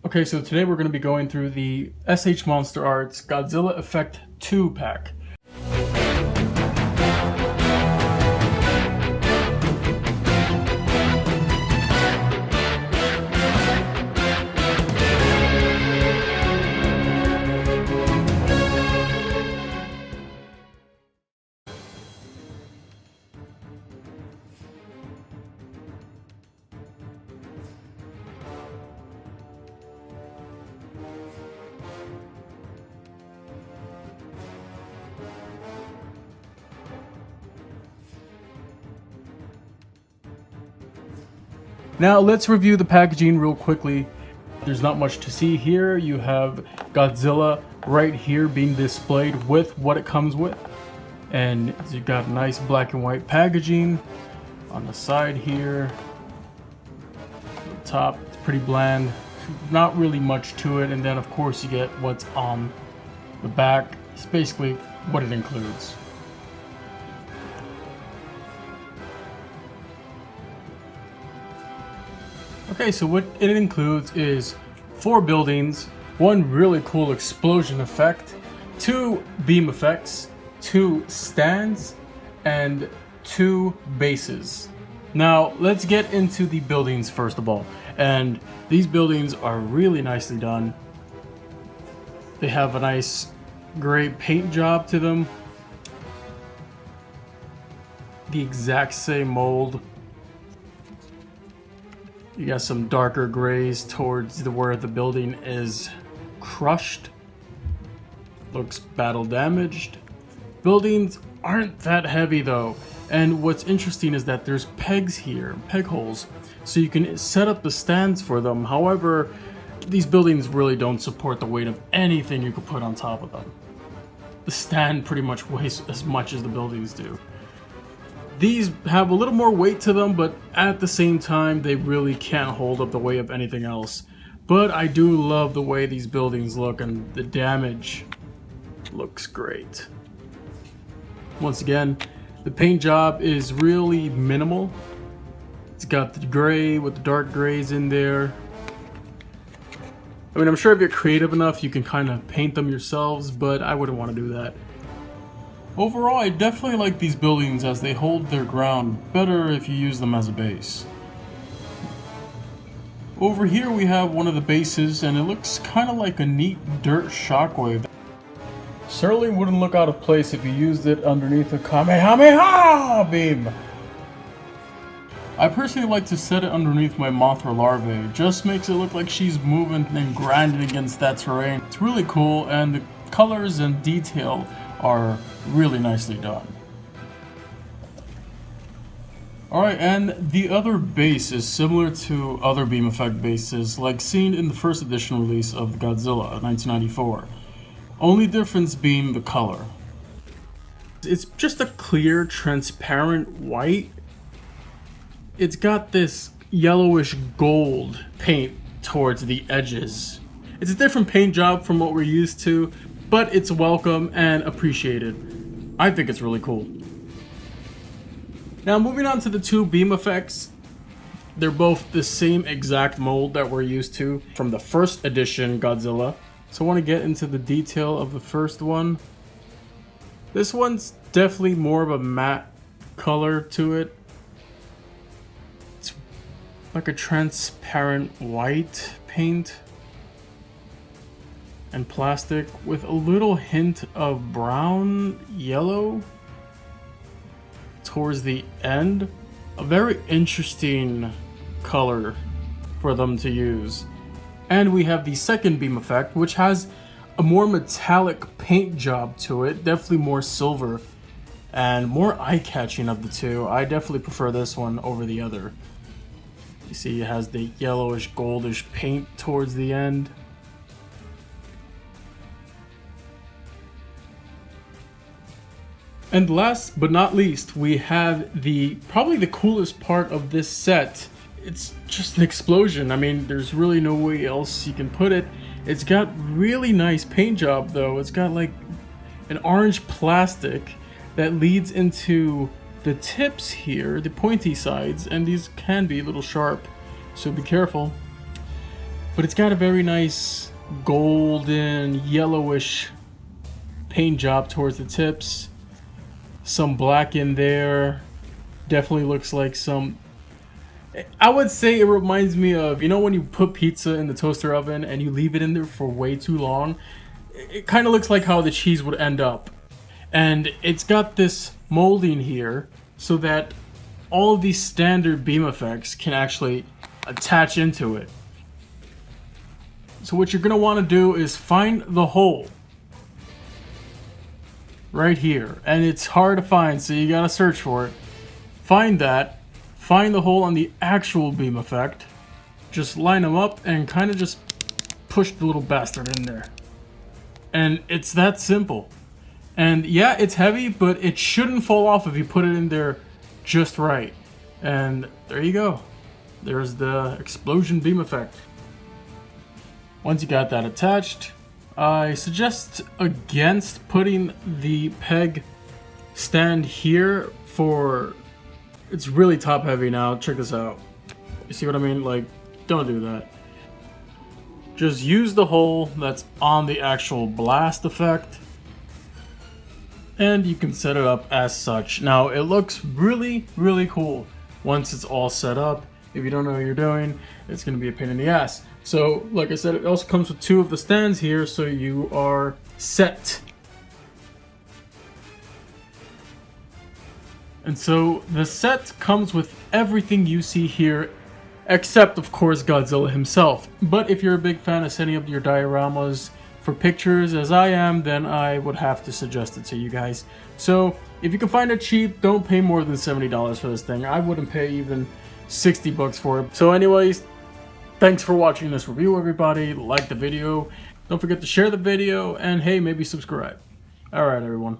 Okay, so today we're going to be going through the SH MonsterArts Godzilla Effect 2 pack. Now let's review the packaging real quickly. There's not much to see here. You have Godzilla right here being displayed with what it comes with. And you got nice black and white packaging on the side here. The top, it's pretty bland. Not really much to it. And then of course you get what's on the back. It's basically what it includes. Okay, so what it includes is 4 buildings, 1 really cool explosion effect, 2 beam effects, 2 stands, and 2 bases. Now, let's get into the buildings first of all. And these buildings are really nicely done. They have a nice gray paint job to them. The exact same mold. You got some darker grays towards where the building is crushed. Looks battle damaged. Buildings aren't that heavy though. And what's interesting is that there's pegs here, peg holes, so you can set up the stands for them. However, these buildings really don't support the weight of anything you could put on top of them. The stand pretty much weighs as much as the buildings do. These have a little more weight to them, but at the same time, they really can't hold up the weight of anything else. But I do love the way these buildings look, and the damage looks great. Once again, the paint job is really minimal. It's got the gray with the dark grays in there. I mean, I'm sure if you're creative enough, you can kind of paint them yourselves, but I wouldn't want to do that. Overall, I definitely like these buildings as they hold their ground better if you use them as a base. Over here we have one of the bases, and it looks kind of like a neat dirt shockwave. Certainly wouldn't look out of place if you used it underneath a Kamehameha beam. I personally like to set it underneath my Mothra larvae. It just makes it look like she's moving and grinding against that terrain. It's really cool, and the colors and detail are really nicely done. Alright, and the other base is similar to other beam effect bases like seen in the first edition release of Godzilla 1994. Only difference being the color. It's just a clear, transparent white. It's got this yellowish gold paint towards the edges. It's a different paint job from what we're used to, but it's welcome and appreciated. I think it's really cool. Now moving on to the 2 beam effects. They're both the same exact mold that we're used to from the first edition Godzilla. So I want to get into the detail of the first one. This one's definitely more of a matte color to it. It's like a transparent white paint and plastic with a little hint of brown yellow towards the end. A very interesting color for them to use. And we have the second beam effect, which has a more metallic paint job to it, definitely more silver and more eye-catching of the two. I definitely prefer this one over the other. You see it has the yellowish goldish paint towards the end. And last but not least, we have probably the coolest part of this set. It's just an explosion. I mean, there's really no way else you can put it. It's got really nice paint job though. It's got like an orange plastic that leads into the tips here, the pointy sides, and these can be a little sharp, so be careful. but it's got a very nice golden yellowish paint job towards the tips. Some black in there. Definitely looks like some, I would say it reminds me of, you know, when you put pizza in the toaster oven and you leave it in there for way too long? It kind of looks like how the cheese would end up. And it's got this molding here so that all of these standard beam effects can actually attach into it. So what you're going to want to do is find the hole right here. And it's hard to find, so you got to search for it. Find that. Find the hole on the actual beam effect. Just line them up and kind of just push the little bastard in there. And it's that simple. And yeah, it's heavy, but it shouldn't fall off if you put it in there just right. And there you go. There's the explosion beam effect. Once you got that attached, I suggest against putting the peg stand here for... It's really top heavy now. Check this out. You see what I mean? Like, don't do that. Just use the hole that's on the actual blast effect. And you can set it up as such. Now, it looks really, really cool once it's all set up. If you don't know what you're doing, it's going to be a pain in the ass. So, like I said, it also comes with 2 of the stands here, so you are set. And so, the set comes with everything you see here, except, of course, Godzilla himself. But if you're a big fan of setting up your dioramas for pictures, as I am, then I would have to suggest it to you guys. So, if you can find it cheap, don't pay more than $70 for this thing. I wouldn't pay even 60 bucks for it. So anyways, thanks for watching this review, everybody. Like the video. Don't forget to share the video, and hey, maybe subscribe. Alright, everyone.